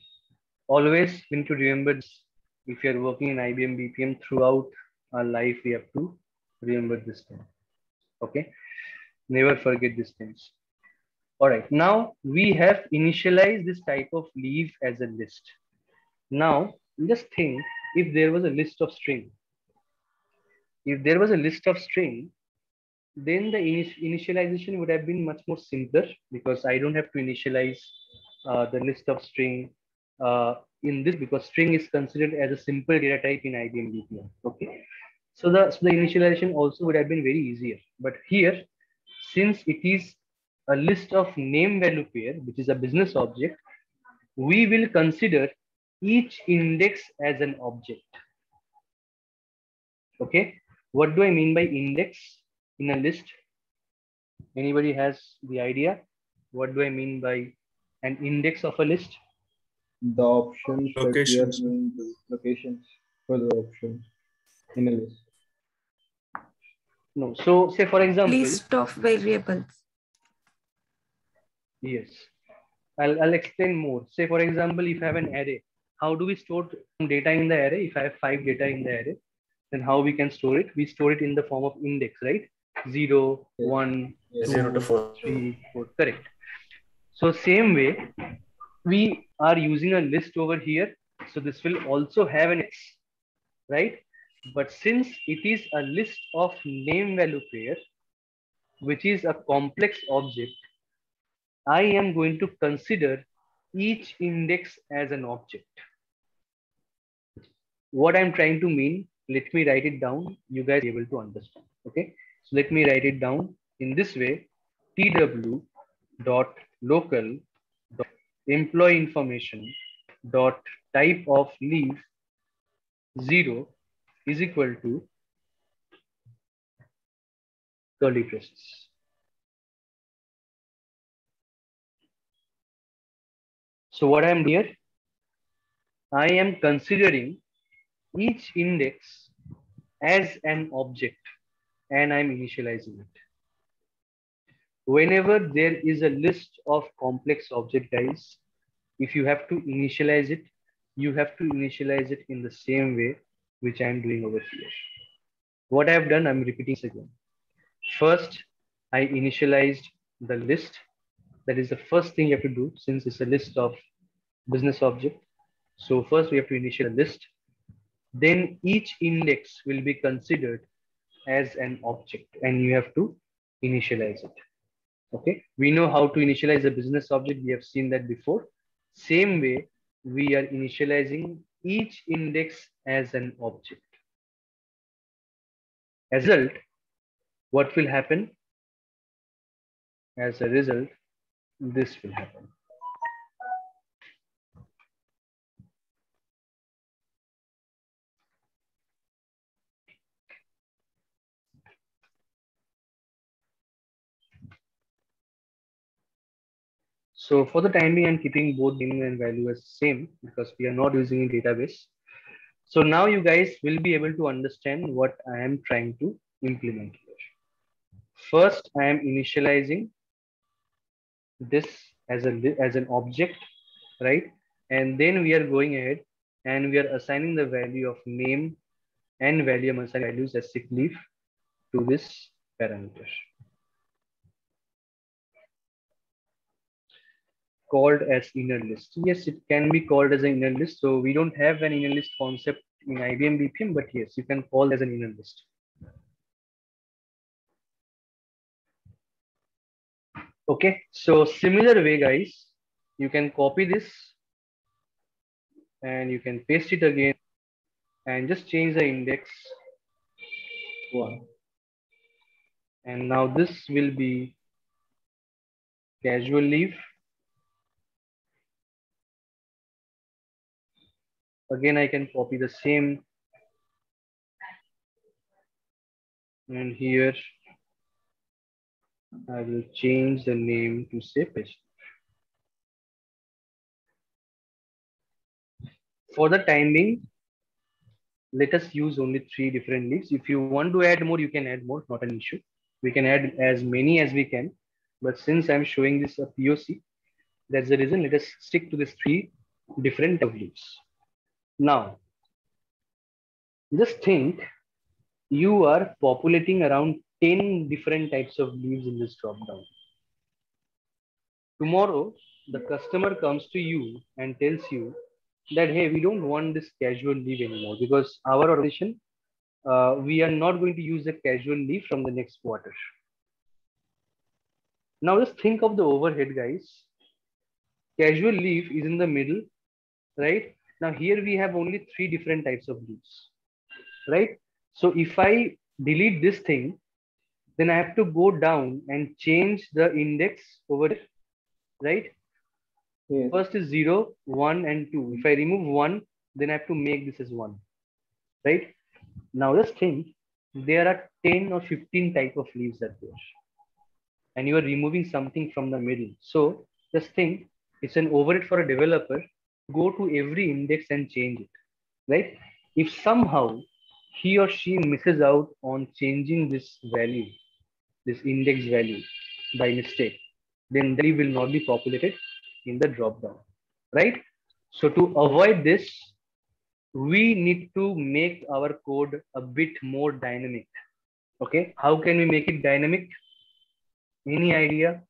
Always we need to remember this. If you're working in IBM BPM throughout our life, we have to remember this thing. Okay. Never forget these things. All right. Now we have initialized this type of leaf as a list. Now just think if there was a list of string. If there was a list of string, then the initialization would have been much more simpler, because I don't have to initialize the list of string in this, because string is considered as a simple data type in IBM BPM. Okay, so the initialization also would have been very easier. But here, since it is a list of name value pair, which is a business object, we will consider each index as an object. Okay, what do I mean by index in a list? Anybody has the idea? What do I mean by an index of a list? The options Locations. that we are going to, locations for the options in a list. No. So say for example, List of variables. Yes. I'll explain more. Say for example, if I have an array, how do we store data in the array? If I have 5 data in the array, then how we can store it? We store it in the form of index, right? 0, 1, 2, 0 to 4. 3, 4. Correct. So same way, we are using a list over here. So this will also have an X, right? But since it is a list of name value pair, which is a complex object, I am going to consider each index as an object. What I'm trying to mean, let me write it down. You guys will be able to understand. Okay. So let me write it down in this way. tw dot local dot employee information dot type of leave 0 is equal to curly braces. So what I am here, I am considering each index as an object and I'm initializing it. Whenever there is a list of complex object, guys, if you have to initialize it, you have to initialize it in the same way which I am doing over here. What I have done, I'm repeating this again. First, I initialized the list. That is the first thing you have to do since it's a list of business object. So first we have to initialize a list. Then each index will be considered as an object and you have to initialize it. Okay, we know how to initialize a business object. We have seen that before. Same way, we are initializing each index as an object. As a result, what will happen? As a result, this will happen. So for the time being, I'm keeping both name and value as same because we are not using a database. So now you guys will be able to understand what I am trying to implement here. First, I am initializing this as an object, right? And then we are going ahead and we are assigning the value of name and value. I'm assigning values as sick leave to this parameter. Called as inner list. Yes, it can be called as an inner list. So we don't have an inner list concept in IBM BPM, but yes, you can call as an inner list. Okay, so similar way, guys, you can copy this and you can paste it again and just change the index 1. And now this will be casual leave. Again, I can copy the same. And here I will change the name to say patient. For the time being, let us use only 3 different leaves. If you want to add more, you can add more, not an issue. We can add as many as we can. But since I'm showing this a POC, that's the reason. Let us stick to these 3 different leaves. Now, just think you are populating around 10 different types of leaves in this dropdown. Tomorrow, the customer comes to you and tells you that, hey, we don't want this casual leave anymore because our organization, we are not going to use the casual leave from the next quarter. Now just think of the overhead, guys. Casual leave is in the middle, right? Now here we have only 3 different types of leaves, right? So if I delete this thing, then I have to go down and change the index over here, right? Yes. First is 0, 1, and 2. If I remove 1, then I have to make this as 1, right? Now just think, there are 10 or 15 type of leaves that there. And you are removing something from the middle. So just think, it's an overhead for a developer. Go to every index and change it, right? If somehow he or she misses out on changing this value, this index value by mistake, then they will not be populated in the dropdown, right? So to avoid this, we need to make our code a bit more dynamic. Okay, how can we make it dynamic? Any idea?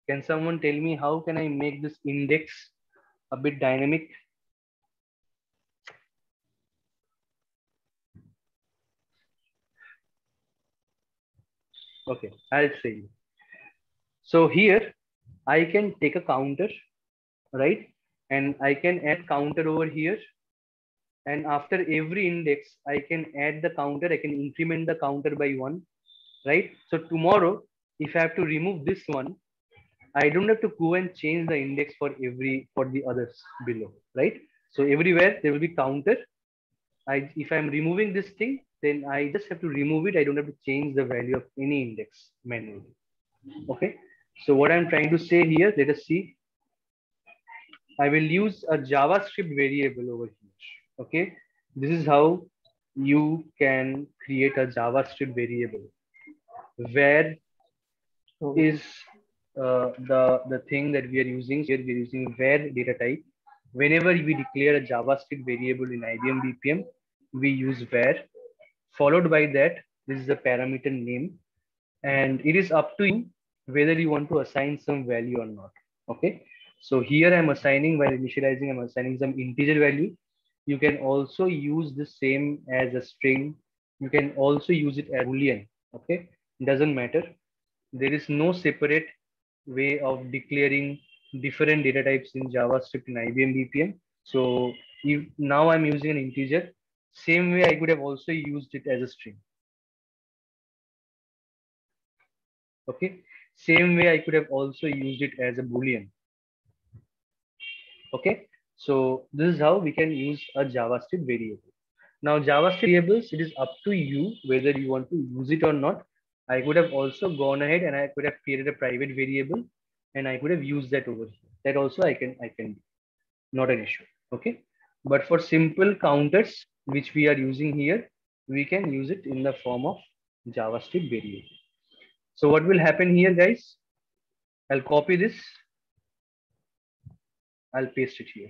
Can someone tell me how can I make this index a bit dynamic? Okay, I'll say you. So here I can take a counter, right? And I can add counter over here. And after every index, I can add the counter. I can increment the counter by 1, right? So tomorrow, if I have to remove this one, I don't have to go and change the index for the others below, right? So everywhere there will be counter. If I'm removing this thing, then I just have to remove it. I don't have to change the value of any index manually. Okay. So what I'm trying to say here, let us see. I will use a JavaScript variable over here. Okay. This is how you can create a JavaScript variable. Where is the thing that we are using here? We are using where data type. Whenever we declare a JavaScript variable in IBM BPM, we use where. Followed by that, this is the parameter name, and it is up to you whether you want to assign some value or not. Okay. So here I'm assigning, while initializing, I'm assigning some integer value. You can also use the same as a string. You can also use it as Boolean. Okay. Doesn't matter. There is no separate way of declaring different data types in JavaScript in IBM BPM. So if now I'm using an integer, same way I could have also used it as a string. Okay. Same way I could have also used it as a Boolean. Okay. So this is how we can use a JavaScript variable. Now JavaScript variables, it is up to you whether you want to use it or not. I could have also gone ahead and I could have created a private variable and I could have used that over here. That also I can do. Not an issue. Okay. But for simple counters, which we are using here, we can use it in the form of JavaScript variable. So what will happen here, guys? I'll copy this. I'll paste it here.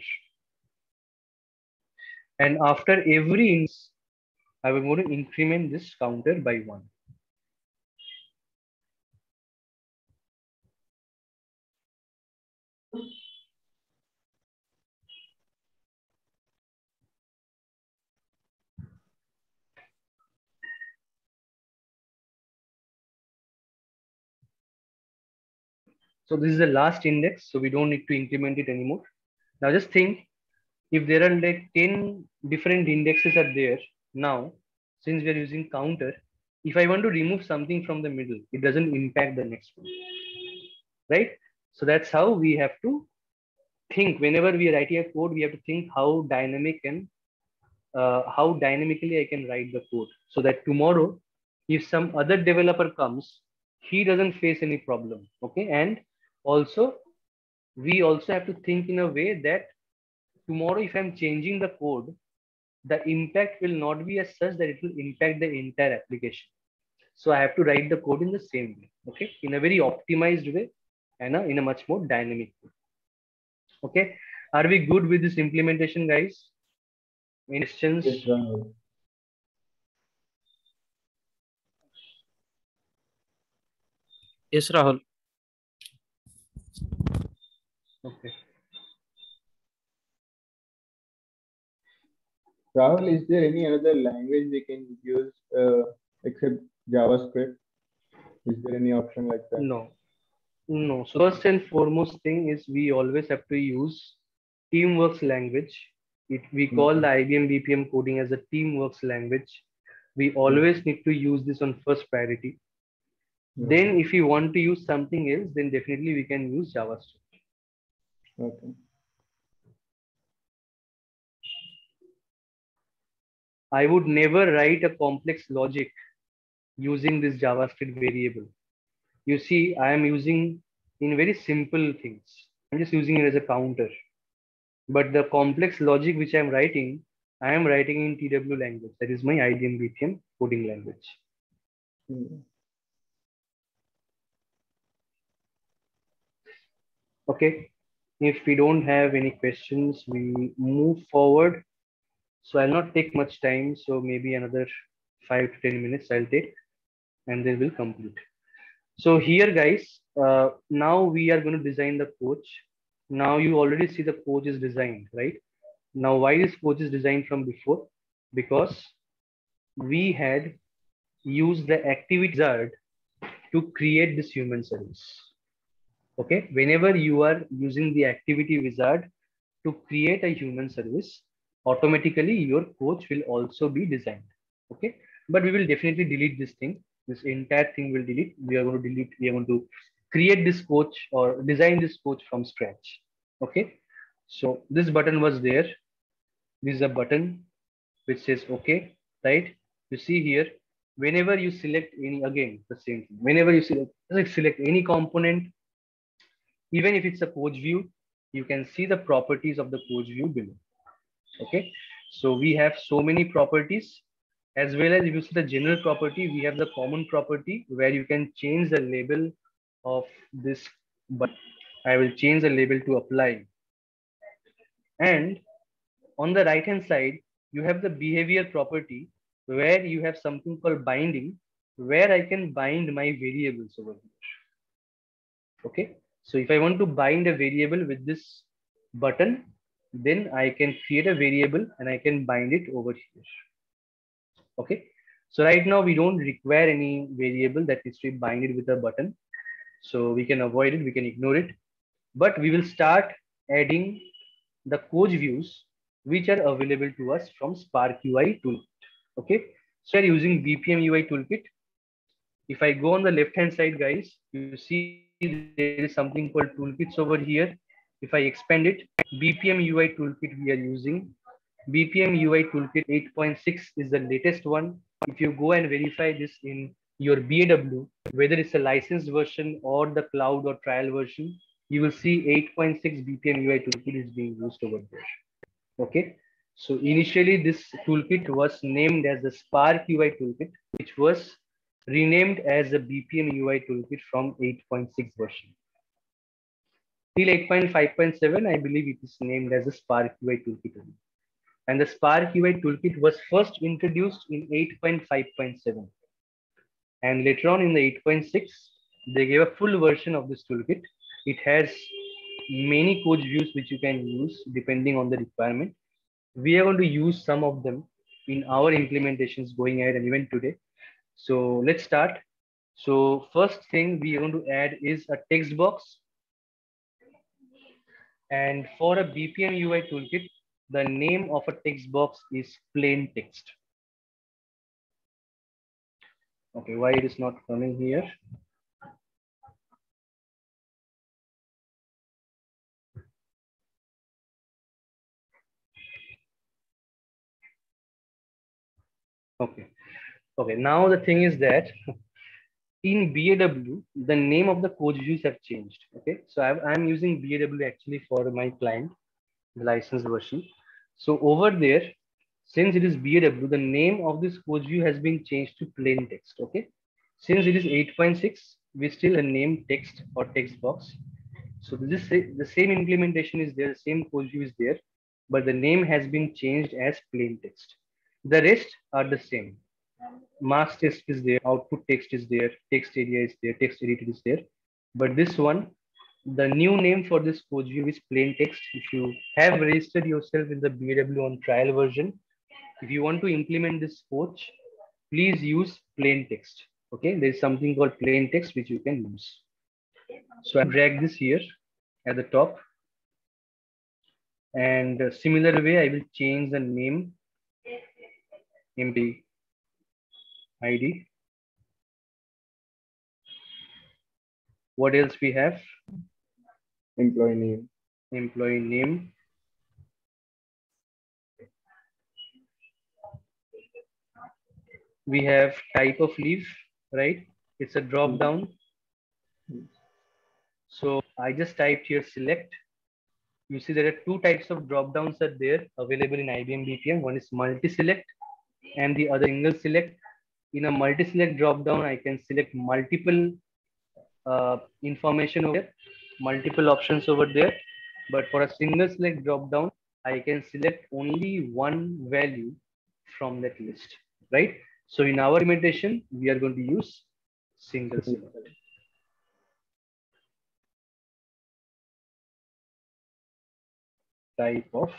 And after every instance, I will going to increment this counter by 1. So this is the last index, so we don't need to increment it anymore. Now just think, if there are like 10 different indexes are there now, since we are using counter, if I want to remove something from the middle, it doesn't impact the next one, right? So that's how we have to think. Whenever we are writing a code, we have to think how dynamic and how dynamically I can write the code, so that tomorrow, if some other developer comes, he doesn't face any problem. Okay. And also, we also have to think in a way that tomorrow, if I'm changing the code, the impact will not be as such that it will impact the entire application. So I have to write the code in the same way, okay, in a very optimized way and in a much more dynamic way. Okay. Are we good with this implementation, guys? Any questions? Yes, Rahul. Yes, Rahul. Okay. Rahul, is there any other language we can use except JavaScript? Is there any option like that? No. No. So first and foremost thing is we always have to use Teamworks language. We call the IBM BPM coding as a Teamworks language. We always need to use this on first priority. Then if you want to use something else, then definitely we can use JavaScript. Okay. I would never write a complex logic using this JavaScript variable. You see, I am using in very simple things. I'm just using it as a counter. But the complex logic which I'm writing, I am writing in TW language. That is my IBM BPM coding language. Okay. If we don't have any questions, we move forward. So I'll not take much time. So maybe another 5 to 10 minutes I'll take, and then we'll complete. So here, guys, now we are going to design the coach. Now you already see the coach is designed, right? Now, why this coach is designed from before? Because we had used the activity wizard to create this human service. Okay, whenever you are using the activity wizard to create a human service, automatically your coach will also be designed. Okay, but we will definitely delete this thing. This entire thing will delete. We are going to delete. We are going to create this coach or design this coach from scratch. Okay. So this button was there. This is a button which says OK, right? You see here, whenever you select any, again, the same thing. Whenever you select any component, even if it's a coach view, you can see the properties of the coach view below. Okay. So we have so many properties, as well as if you see the general property, we have the common property where you can change the label of this, but I will change the label to apply. And on the right hand side, you have the behavior property where you have something called binding, where I can bind my variables over here. Okay. So if I want to bind a variable with this button, then I can create a variable and I can bind it over here. Okay. So right now we don't require any variable that is to be binded with a button. So we can avoid it, we can ignore it. But we will start adding the coach views which are available to us from Spark UI toolkit. Okay. So we're using BPM UI toolkit. If I go on the left hand side, guys, you see there is something called toolkits over here. If I expand it, BPM UI toolkit we are using. BPM UI toolkit 8.6 is the latest one. If you go and verify this in your BAW, whether it's a licensed version or the cloud or trial version, you will see 8.6 BPM UI toolkit is being used over there. Okay. So initially this toolkit was named as the Spark UI toolkit, which was renamed as the BPM UI toolkit from 8.6 version. Till 8.5.7, I believe it is named as the Spark UI toolkit. And the Spark UI toolkit was first introduced in 8.5.7. And later on in the 8.6, they gave a full version of this toolkit. It has many coach views which you can use depending on the requirement. We are going to use some of them in our implementations going ahead and even today. So let's start. So first thing we are going to add is a text box. And for a BPM UI toolkit, the name of a text box is plain text. Okay, why it is not coming here? Okay. Okay, now the thing is that in BAW, the name of the coach views have changed. Okay, so I'm using BAW actually for my client, the licensed version. So over there, since it is BAW, the name of this coach view has been changed to plain text. Okay, since it is 8.6, we still name text or text box. So this the same implementation is there, the same coach view is there, but the name has been changed as plain text. The rest are the same. Mask text is there, output text is there, text area is there, text editor is there. But this one, the new name for this coach view is plain text. If you have registered yourself in the BAW on trial version, if you want to implement this coach, please use plain text. Okay, there is something called plain text which you can use. So I drag this here at the top. And similar way, I will change the name, empty ID. What else we have? Employee name. Employee name. We have type of leave, right? It's a drop down. So I just typed here select. You see there are two types of drop downs are there available in IBM BPM. One is multi-select and the other single select. In a multi-select drop down, I can select multiple information over there, multiple options over there. But for a single select drop down, I can select only one value from that list, right? So in our implementation, we are going to use single select. Type of.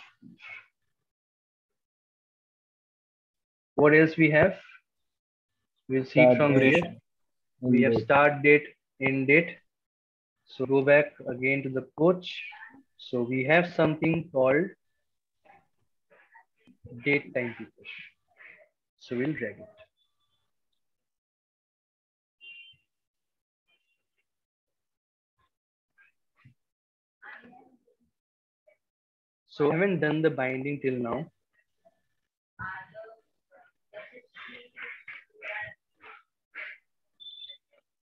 What else we have? We'll see it from here. We have start date, end date. So go back again to the coach. So we have something called date time to push. So we'll drag it. So I haven't done the binding till now.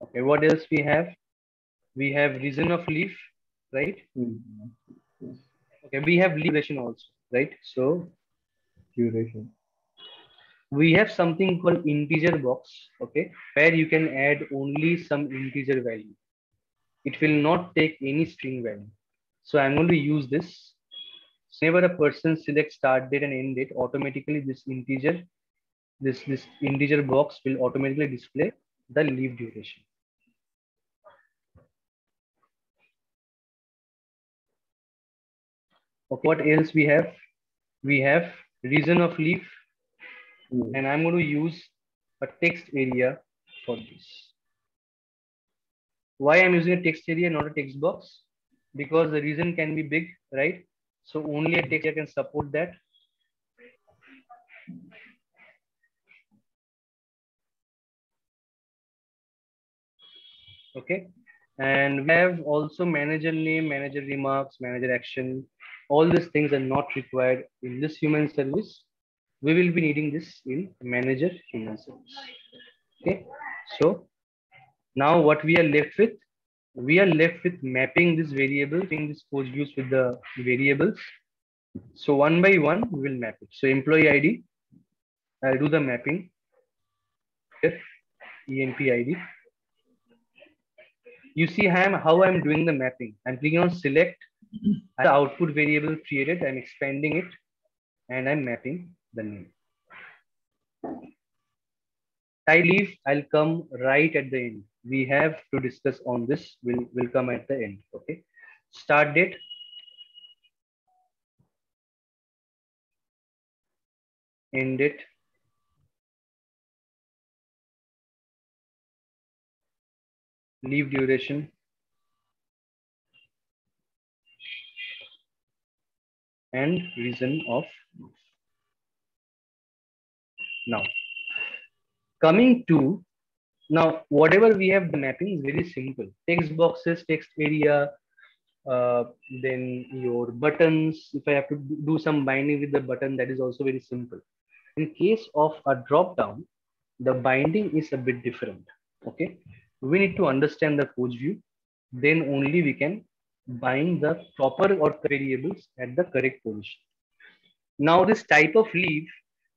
Okay, what else we have? We have reason of leaf, right? Okay, we have leaf duration also, right? So Duration. we have something called integer box, okay, where you can add only some integer value. It will not take any string value. So I'm going to use this. So whenever a person selects start date and end date, automatically this integer box will automatically display the leave duration. Okay, what else we have? We have reason of leave, and I'm going to use a text area for this. Why I'm using a text area, not a text box? Because the reason can be big, right? So only a text area can support that. Okay, and we have also manager name, manager remarks, manager action. All these things are not required in this human service. We will be needing this in manager human service. Okay, so now what we are left with? We are left with mapping this variable, mapping this code use with the variables. So one by one, we will map it. So employee ID, I'll do the mapping. Here, EMP ID. You see how I'm doing the mapping. I'm clicking on select. The output variable created, I'm expanding it, and I'm mapping the name. Type leave, I'll come right at the end. We have to discuss on this. We'll come at the end. Okay. Start date. End date. Leave duration. And reason of leave. Now, coming to now, whatever we have the mapping is very simple. Text boxes, text area, then your buttons. If I have to do some binding with the button, that is also very simple. In case of a drop down, the binding is a bit different. Okay, we need to understand the code view, then only we can bind the proper or variables at the correct position. Now this type of leave,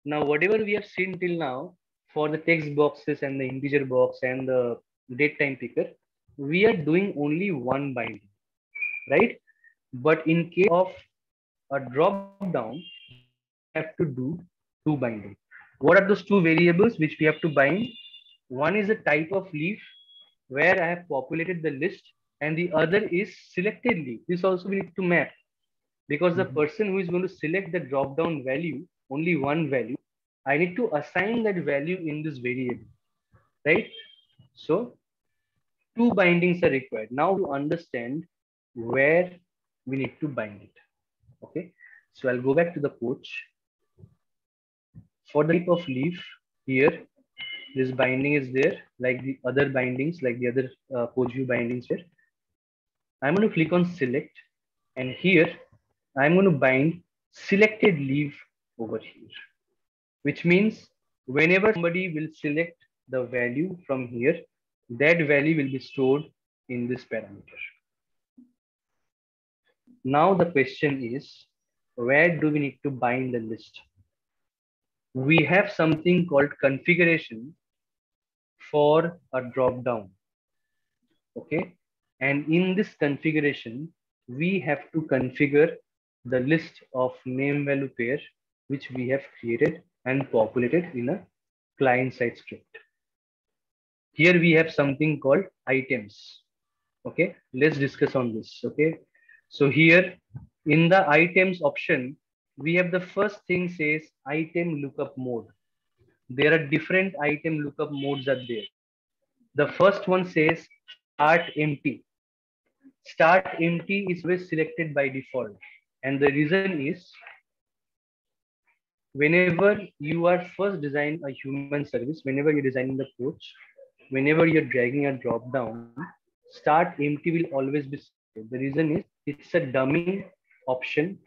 now whatever we have seen till now for the text boxes and the integer box and the date time picker, we are doing only one binding, right? But in case of a drop down, we have to do two binding. What are those two variables which we have to bind? One is a type of leaf where I have populated the list, and the other is selected leaf. This also we need to map, because the person who is going to select the drop down value, only one value, I need to assign that value in this variable, right? So two bindings are required. Now to understand where we need to bind it. Okay, so I'll go back to the coach. For the type of leaf here, this binding is there, like the other bindings, like the other coach view bindings here. I'm going to click on select, and here I'm going to bind selected leaf over here, which means whenever somebody will select the value from here, that value will be stored in this parameter. Now the question is, where do we need to bind the list? We have something called configuration for a drop down. Okay, and in this configuration, we have to configure the list of name value pair which we have created and populated in a client side script. Here we have something called items. Okay, let's discuss on this. Okay, so here in the items option, we have the first thing says item lookup mode. There are different item lookup modes are there. The first one says start empty. Start empty is always selected by default. And the reason is, whenever you are first designing a human service, whenever you're designing the coach, whenever you're dragging a drop down, start empty will always be selected. The reason is it's a dummy option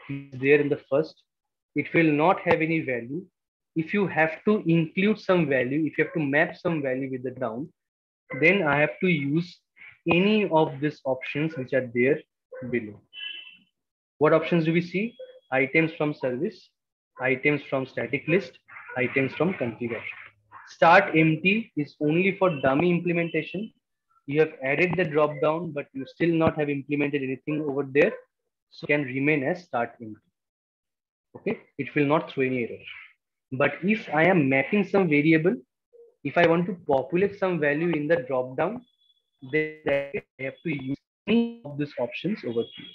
is there in the first, it will not have any value. If you have to include some value, if you have to map some value with the down, then I have to use any of these options which are there below. What options do we see? Items from service, items from static list, items from configuration. Start empty is only for dummy implementation. You have added the drop down, but you still not have implemented anything over there, so it can remain as start empty. Okay, it will not throw any error. But if I am mapping some variable, if I want to populate some value in the drop down, then I have to use any of these options over here,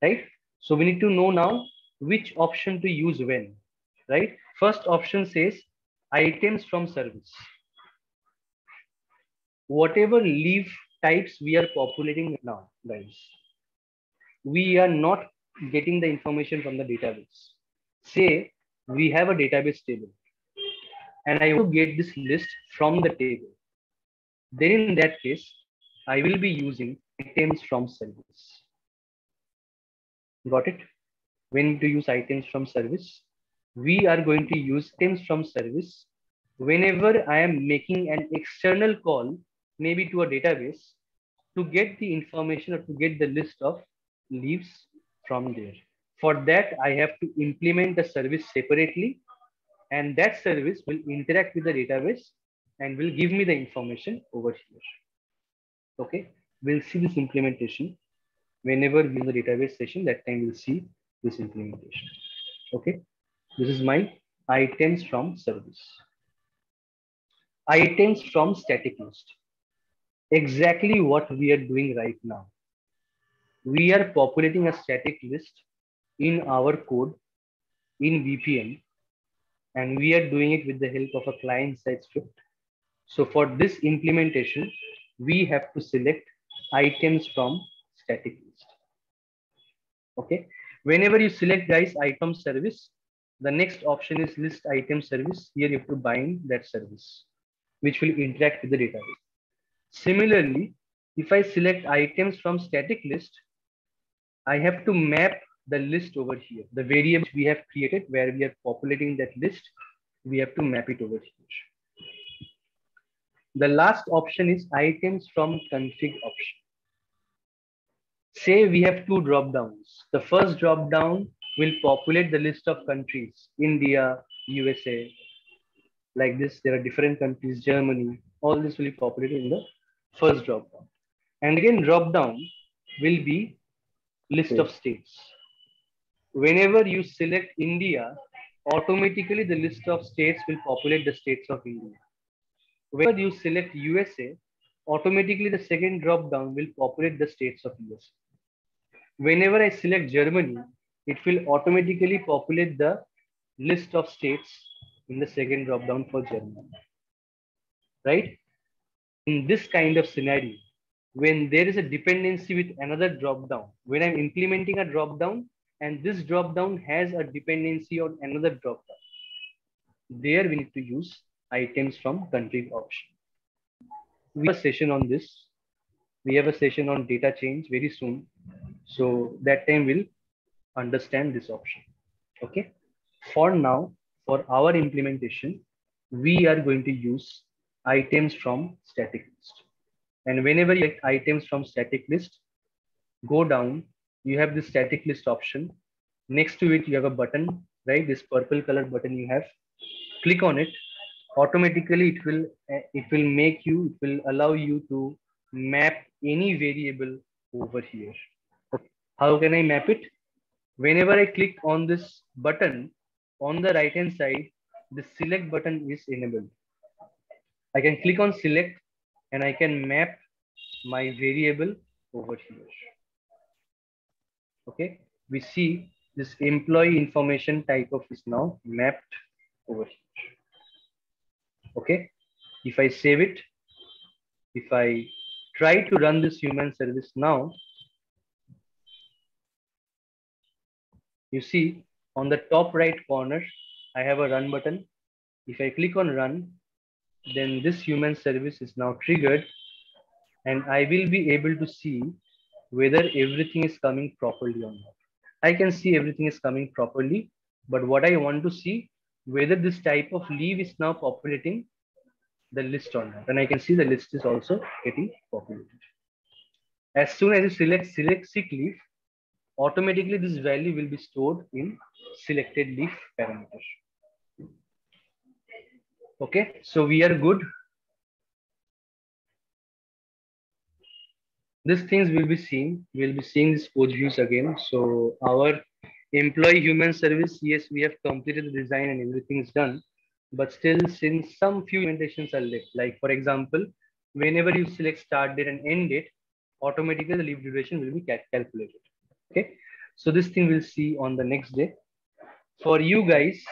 right? So we need to know now which option to use when, right? First option says items from service. Whatever leaf types we are populating now, guys, we are not getting the information from the database. Say we have a database table and I want to get this list from the table. Then in that case, I will be using items from service. Got it? When to use items from service, we are going to use items from service whenever I am making an external call, maybe to a database, to get the information or to get the list of leaves from there. For that, I have to implement the service separately, and that service will interact with the database and will give me the information over here. Okay, we'll see this implementation whenever we in the database session. That time we'll see this implementation. Okay, this is my items from service. Items from static list. Exactly what we are doing right now. We are populating a static list in our code in BPM, and we are doing it with the help of a client-side script. So for this implementation, we have to select items from static list. Okay, whenever you select, guys, item service, the next option is list item service. Here you have to bind that service which will interact with the database. Similarly, if I select items from static list, I have to map the list over here. The variable we have created where we are populating that list, we have to map it over here. The last option is items from config option. Say we have two drop downs. The first drop down will populate the list of countries, India, USA, like this. There are different countries, Germany, all this will be populated in the first drop down. And again, drop down will be list of states. Whenever you select India, automatically the list of states will populate the states of India. Whenever you select USA, automatically the second drop down will populate the states of USA. Whenever I select Germany, it will automatically populate the list of states in the second drop down for Germany. Right? In this kind of scenario, when there is a dependency with another drop down, when I'm implementing a drop down and this drop down has a dependency on another drop down, there we need to use items from config option. We have a session on this. We have a session on data change very soon. So that time we'll understand this option. Okay. For now, for our implementation, we are going to use items from static list. And whenever you get items from static list, go down, you have the static list option. Next to it, you have a button, right? This purple color button you have. Click on it. Automatically, it will allow you to map any variable over here. Okay. How can I map it? Whenever I click on this button on the right hand side, the select button is enabled. I can click on select and I can map my variable over here. Okay, we see this employee information type of is now mapped over here. Okay, if I save it, if I try to run this human service now, you see on the top right corner, I have a run button. If I click on run, then this human service is now triggered and I will be able to see whether everything is coming properly or not. I can see everything is coming properly, but what I want to see whether this type of leave is now populating the list or not. And I can see the list is also getting populated. As soon as you select sick leave, automatically this value will be stored in selected leave parameter. Okay, so we are good. These things will be seen. We'll be seeing these code views again. So our employee human service, yes, we have completed the design and everything is done. But still, since some few implementations are left, like for example, whenever you select start date and end date, automatically the leave duration will be calculated. Okay, so this thing we'll see on the next day. For you guys,